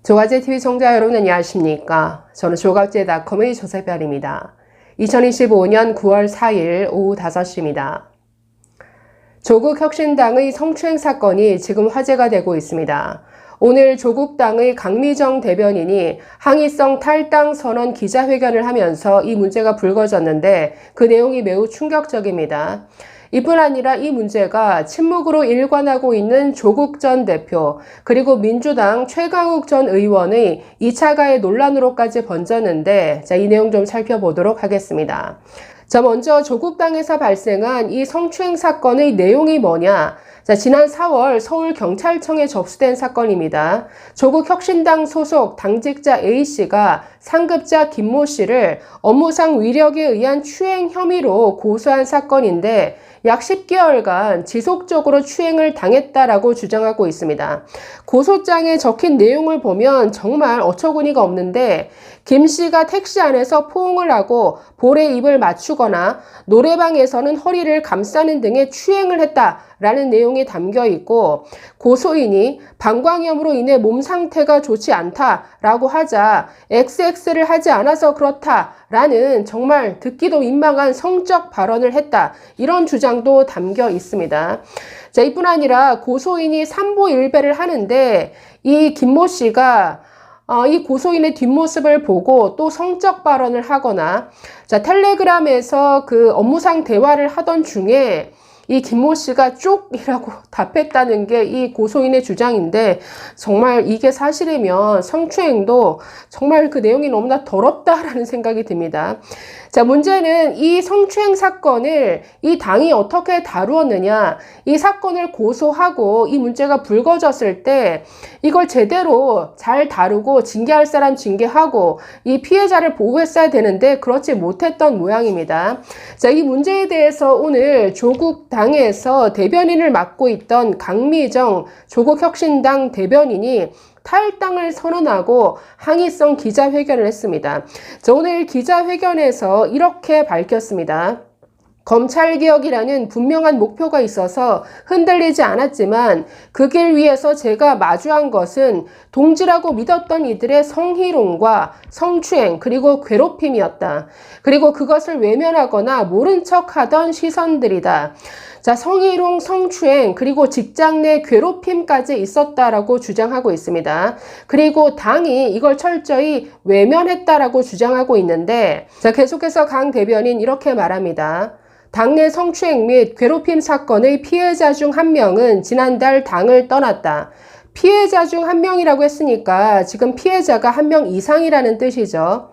조가제TV 청자 여러분 안녕하십니까? 저는 조가제닷컴의 조세별입니다. 2025년 9월 4일 오후 5시입니다. 조국혁신당의 성추행 사건이 지금 화제가 되고 있습니다. 오늘 조국당의 강미정 대변인이 항의성 탈당 선언 기자회견을 하면서 이 문제가 불거졌는데 그 내용이 매우 충격적입니다. 이뿐 아니라 이 문제가 침묵으로 일관하고 있는 조국 전 대표 그리고 민주당 최강욱 전 의원의 2차 가해 논란으로까지 번졌는데 이 내용 좀 살펴보도록 하겠습니다. 먼저 조국당에서 발생한 이 성추행 사건의 내용이 뭐냐? 지난 4월 서울경찰청에 접수된 사건입니다. 조국혁신당 소속 당직자 A씨가 상급자 김모 씨를 업무상 위력에 의한 추행 혐의로 고소한 사건인데 약 10개월간 지속적으로 추행을 당했다라고 주장하고 있습니다. 고소장에 적힌 내용을 보면 정말 어처구니가 없는데 김 씨가 택시 안에서 포옹을 하고 볼에 입을 맞추거나 노래방에서는 허리를 감싸는 등의 추행을 했다라는 내용이 담겨 있고 고소인이 방광염으로 인해 몸 상태가 좋지 않다라고 하자 XX를 하지 않아서 그렇다라는 정말 듣기도 민망한 성적 발언을 했다. 이런 주장도 담겨 있습니다. 이뿐 아니라 고소인이 삼보일배를 하는데 이 김모 씨가 이 고소인의 뒷모습을 보고 또 성적 발언을 하거나 텔레그램에서 그 업무상 대화를 하던 중에 이 김모 씨가 쪽이라고 답했다는 게 이 고소인의 주장인데 정말 이게 사실이면 성추행도 정말 그 내용이 너무나 더럽다라는 생각이 듭니다. 문제는 이 성추행 사건을 이 당이 어떻게 다루었느냐, 이 사건을 고소하고 이 문제가 불거졌을 때 이걸 제대로 잘 다루고 징계할 사람 징계하고 이 피해자를 보호했어야 되는데 그렇지 못했던 모양입니다. 이 문제에 대해서 오늘 조국당에서 대변인을 맡고 있던 강미정 조국혁신당 대변인이 탈당을 선언하고 항의성 기자회견을 했습니다. 오늘 기자회견에서 이렇게 밝혔습니다. 검찰개혁이라는 분명한 목표가 있어서 흔들리지 않았지만 그 길 위에서 제가 마주한 것은 동지라고 믿었던 이들의 성희롱과 성추행 그리고 괴롭힘이었다. 그리고 그것을 외면하거나 모른 척하던 시선들이다. 성희롱, 성추행, 그리고 직장 내 괴롭힘까지 있었다라고 주장하고 있습니다. 그리고 당이 이걸 철저히 외면했다라고 주장하고 있는데, 계속해서 강 대변인 이렇게 말합니다. 당내 성추행 및 괴롭힘 사건의 피해자 중 한 명은 지난달 당을 떠났다. 피해자 중 한 명이라고 했으니까 지금 피해자가 한 명 이상이라는 뜻이죠.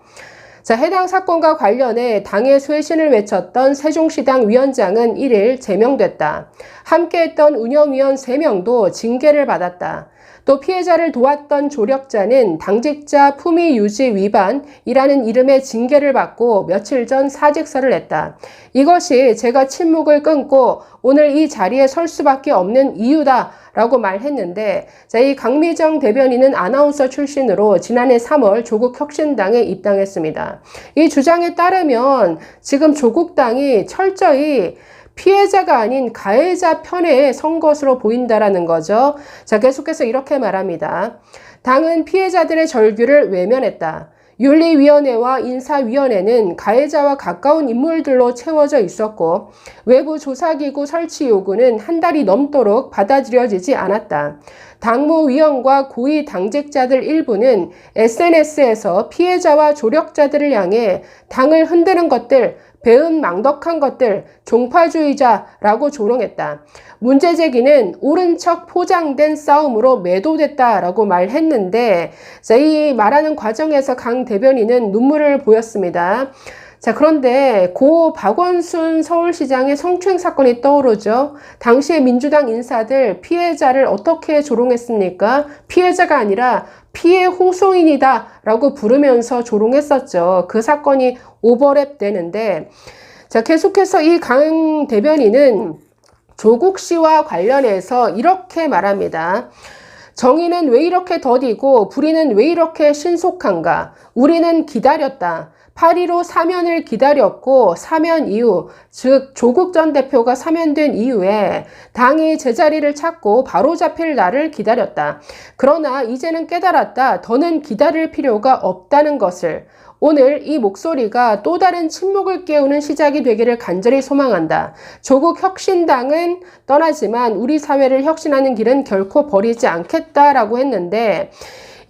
해당 사건과 관련해 당의 쇄신을 외쳤던 세종시당 위원장은 1일 제명됐다. 함께했던 운영위원 3명도 징계를 받았다. 또 피해자를 도왔던 조력자는 당직자 품위 유지 위반이라는 이름의 징계를 받고 며칠 전 사직서를 냈다. 이것이 제가 침묵을 끊고 오늘 이 자리에 설 수밖에 없는 이유다라고 말했는데 이 강미정 대변인은 아나운서 출신으로 지난해 3월 조국혁신당에 입당했습니다. 이 주장에 따르면 지금 조국당이 철저히 피해자가 아닌 가해자 편에 선 것으로 보인다라는 거죠. 계속해서 이렇게 말합니다. 당은 피해자들의 절규를 외면했다. 윤리위원회와 인사위원회는 가해자와 가까운 인물들로 채워져 있었고 외부 조사기구 설치 요구는 한 달이 넘도록 받아들여지지 않았다. 당무위원과 고위 당직자들 일부는 SNS에서 피해자와 조력자들을 향해 당을 흔드는 것들, 배은망덕한 것들, 종파주의자라고 조롱했다. 문제 제기는 옳은 척 포장된 싸움으로 매도됐다라고 말했는데 이 말하는 과정에서 강 대변인은 눈물을 보였습니다. 그런데 고 박원순 서울시장의 성추행 사건이 떠오르죠. 당시에 민주당 인사들 피해자를 어떻게 조롱했습니까? 피해자가 아니라 피해 호소인이다 라고 부르면서 조롱했었죠. 그 사건이 오버랩 되는데 계속해서 이 강 대변인은 조국 씨와 관련해서 이렇게 말합니다. 정의는 왜 이렇게 더디고 불의는 왜 이렇게 신속한가? 우리는 기다렸다. 8.15 사면을 기다렸고 사면 이후, 즉 조국 전 대표가 사면된 이후에 당이 제자리를 찾고 바로잡힐 날을 기다렸다. 그러나 이제는 깨달았다. 더는 기다릴 필요가 없다는 것을. 오늘 이 목소리가 또 다른 침묵을 깨우는 시작이 되기를 간절히 소망한다. 조국 혁신당은 떠나지만 우리 사회를 혁신하는 길은 결코 버리지 않겠다라고 했는데,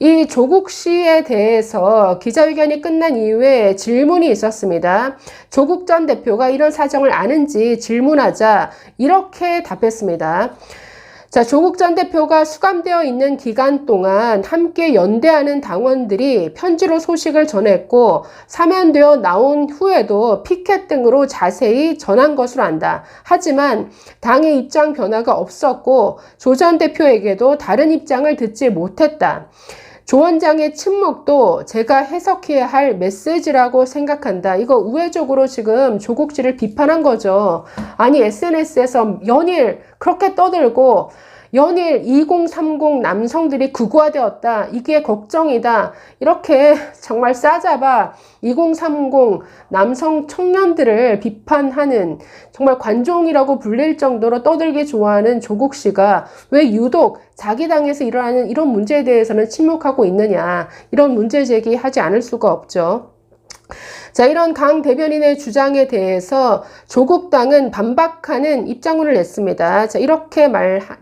이 조국 씨에 대해서 기자회견이 끝난 이후에 질문이 있었습니다. 조국 전 대표가 이런 사정을 아는지 질문하자 이렇게 답했습니다. 자, 조국 전 대표가 수감되어 있는 기간 동안 함께 연대하는 당원들이 편지로 소식을 전했고 사면되어 나온 후에도 피켓 등으로 자세히 전한 것으로 안다. 하지만 당의 입장 변화가 없었고 조 전 대표에게도 다른 입장을 듣지 못했다. 조 원장의 침묵도 제가 해석해야 할 메시지라고 생각한다. 이거 우회적으로 지금 조국 씨를 비판한 거죠. 아니 SNS에서 연일 그렇게 떠들고 연일 2030 남성들이 극우화되었다. 이게 걱정이다. 이렇게 정말 싸잡아 2030 남성 청년들을 비판하는 정말 관종이라고 불릴 정도로 떠들기 좋아하는 조국 씨가 왜 유독 자기 당에서 일어나는 이런 문제에 대해서는 침묵하고 있느냐. 이런 문제 제기하지 않을 수가 없죠. 자, 이런 강 대변인의 주장에 대해서 조국당은 반박하는 입장문을 냈습니다. 자, 이렇게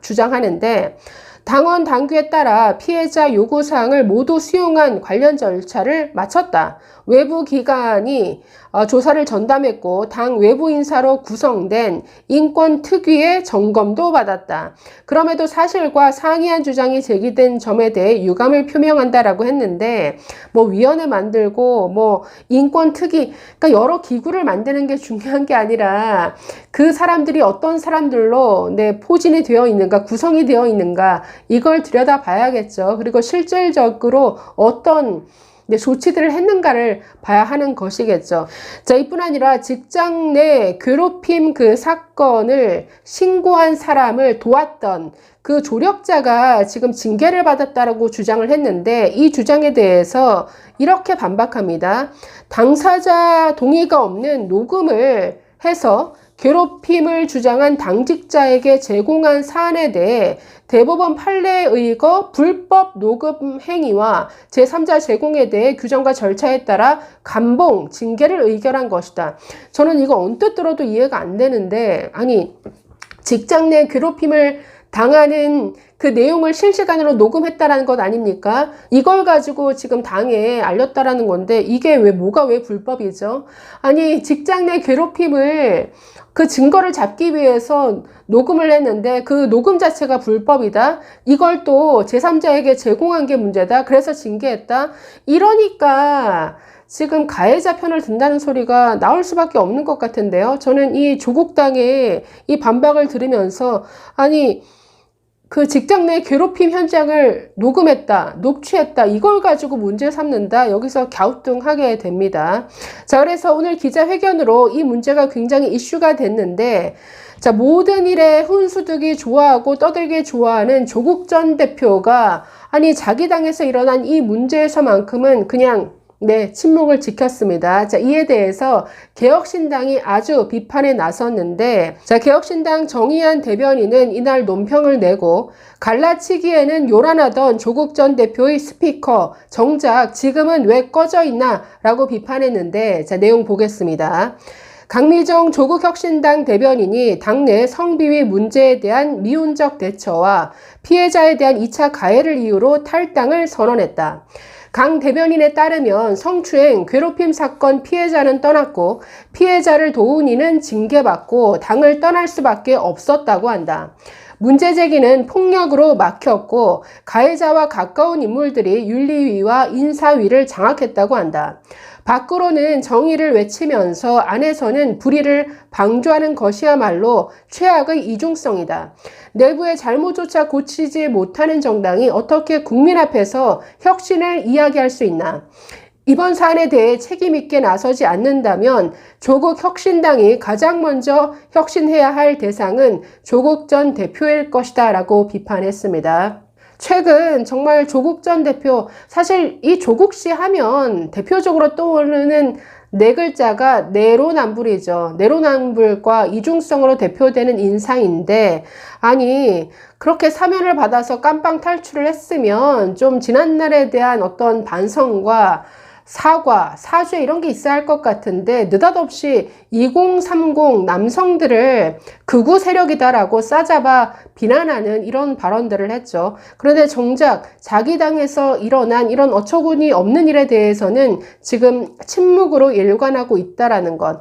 주장하는데 당원 당규에 따라 피해자 요구사항을 모두 수용한 관련 절차를 마쳤다. 외부 기관이 조사를 전담했고 당 외부 인사로 구성된 인권특위의 점검도 받았다. 그럼에도 사실과 상이한 주장이 제기된 점에 대해 유감을 표명한다라고 했는데 뭐 위원회 만들고 뭐 인권특위, 그러니까 여러 기구를 만드는 게 중요한 게 아니라 그 사람들이 어떤 사람들로 포진이 되어 있는가, 구성이 되어 있는가, 이걸 들여다봐야겠죠. 그리고 실질적으로 어떤 조치들을 했는가를 봐야 하는 것이겠죠. 자, 이뿐 아니라 직장 내 괴롭힘 그 사건을 신고한 사람을 도왔던 그 조력자가 지금 징계를 받았다라고 주장을 했는데 이 주장에 대해서 이렇게 반박합니다. 당사자 동의가 없는 녹음을 해서 괴롭힘을 주장한 당직자에게 제공한 사안에 대해 대법원 판례에 의거 불법 녹음 행위와 제3자 제공에 대해 규정과 절차에 따라 감봉, 징계를 의결한 것이다. 저는 이거 언뜻 들어도 이해가 안 되는데, 아니 직장 내 괴롭힘을 당하는 그 내용을 실시간으로 녹음했다라는 것 아닙니까? 이걸 가지고 지금 당에 알렸다라는 건데 이게 뭐가 왜 불법이죠? 아니 직장 내 괴롭힘을 그 증거를 잡기 위해서 녹음을 했는데 그 녹음 자체가 불법이다. 이걸 또 제3자에게 제공한 게 문제다. 그래서 징계했다. 이러니까 지금 가해자 편을 든다는 소리가 나올 수밖에 없는 것 같은데요. 저는 이 조국당의 이 반박을 들으면서 아니 그 직장 내 괴롭힘 현장을 녹음했다, 녹취했다, 이걸 가지고 문제 삼는다, 여기서 갸우뚱하게 됩니다. 자, 그래서 오늘 기자회견으로 이 문제가 굉장히 이슈가 됐는데, 자, 모든 일에 훈수두기 좋아하고 떠들기 좋아하는 조국 전 대표가 아니 자기 당에서 일어난 이 문제에서만큼은 그냥 침묵을 지켰습니다. 자, 이에 대해서 개혁신당이 아주 비판에 나섰는데, 자, 개혁신당 정의한 대변인은 이날 논평을 내고, 갈라치기에는 요란하던 조국 전 대표의 스피커, 정작 지금은 왜 꺼져 있나? 라고 비판했는데, 자, 내용 보겠습니다. 강미정 조국혁신당 대변인이 당내 성비위 문제에 대한 미온적 대처와 피해자에 대한 2차 가해를 이유로 탈당을 선언했다. 강 대변인에 따르면 성추행, 괴롭힘 사건 피해자는 떠났고 피해자를 도운 이는 징계받고 당을 떠날 수밖에 없었다고 한다. 문제 제기는 폭력으로 막혔고 가해자와 가까운 인물들이 윤리위와 인사위를 장악했다고 한다. 밖으로는 정의를 외치면서 안에서는 불의를 방조하는 것이야말로 최악의 이중성이다. 내부의 잘못조차 고치지 못하는 정당이 어떻게 국민 앞에서 혁신을 이야기할 수 있나? 이번 사안에 대해 책임있게 나서지 않는다면 조국 혁신당이 가장 먼저 혁신해야 할 대상은 조국 전 대표일 것이다 라고 비판했습니다. 최근 정말 조국 전 대표, 사실 이 조국 씨 하면 대표적으로 떠오르는 네 글자가 내로남불이죠. 내로남불과 이중성으로 대표되는 인상인데, 아니, 그렇게 사면을 받아서 깜빵 탈출을 했으면 좀 지난날에 대한 어떤 반성과 사과, 사죄 이런 게 있어야 할 것 같은데 느닷없이 2030 남성들을 극우 세력이다라고 싸잡아 비난하는 이런 발언들을 했죠. 그런데 정작 자기 당에서 일어난 이런 어처구니 없는 일에 대해서는 지금 침묵으로 일관하고 있다라는 것.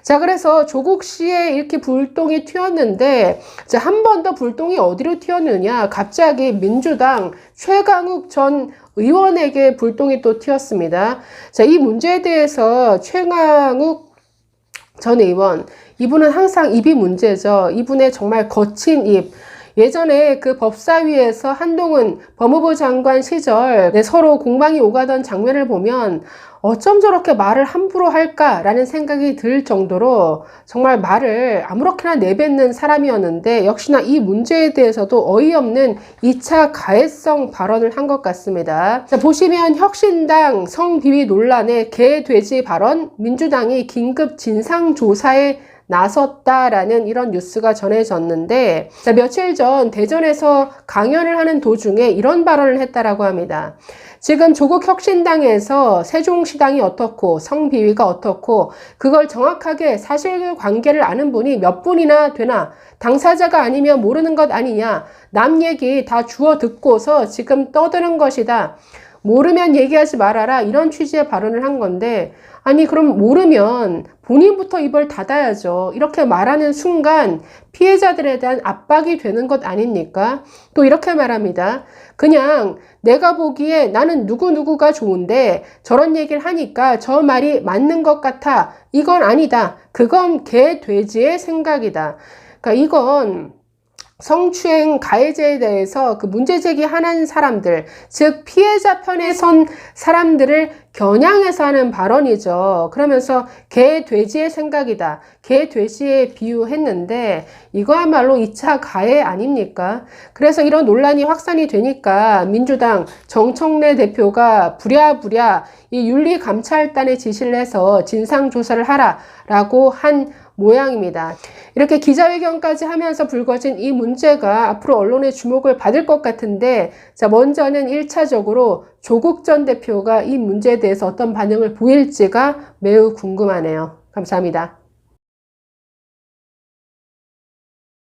자, 그래서 조국 씨의 이렇게 불똥이 튀었는데, 자, 한 번 더 불똥이 어디로 튀었느냐? 갑자기 민주당 최강욱 전 의원에게 불똥이 또 튀었습니다. 자, 이 문제에 대해서 최강욱 전 의원, 이분은 항상 입이 문제죠. 이분의 정말 거친 입. 예전에 그 법사위에서 한동훈 법무부 장관 시절 서로 공방이 오가던 장면을 보면 어쩜 저렇게 말을 함부로 할까라는 생각이 들 정도로 정말 말을 아무렇게나 내뱉는 사람이었는데 역시나 이 문제에 대해서도 어이없는 2차 가해성 발언을 한 것 같습니다. 자, 보시면 혁신당 성비위 논란의 개돼지 발언, 민주당이 긴급 진상조사에 나섰다라는 이런 뉴스가 전해졌는데, 자, 며칠 전 대전에서 강연을 하는 도중에 이런 발언을 했다라고 합니다. 지금 조국 혁신당에서 세종시당이 어떻고 성비위가 어떻고 그걸 정확하게 사실관계를 아는 분이 몇 분이나 되나, 당사자가 아니면 모르는 것 아니냐, 남 얘기 다 주워 듣고서 지금 떠드는 것이다, 모르면 얘기하지 말아라, 이런 취지의 발언을 한 건데, 아니 그럼 모르면 본인부터 입을 닫아야죠. 이렇게 말하는 순간 피해자들에 대한 압박이 되는 것 아닙니까? 또 이렇게 말합니다. 그냥 내가 보기에 나는 누구누구가 좋은데 저런 얘기를 하니까 저 말이 맞는 것 같아. 이건 아니다. 그건 개 돼지의 생각이다. 그러니까 이건 성추행 가해자에 대해서 그 문제 제기하는 사람들, 즉 피해자 편에 선 사람들을 겨냥해서 하는 발언이죠. 그러면서 개 돼지의 생각이다, 개 돼지에 비유했는데 이거야말로 2차 가해 아닙니까? 그래서 이런 논란이 확산이 되니까 민주당 정청래 대표가 부랴부랴 이 윤리감찰단에 지시를 해서 진상조사를 하라라고 한 모양입니다. 이렇게 기자회견까지 하면서 불거진 이 문제가 앞으로 언론의 주목을 받을 것 같은데, 자, 먼저는 1차적으로 조국 전 대표가 이 문제에 대해서 어떤 반응을 보일지가 매우 궁금하네요. 감사합니다.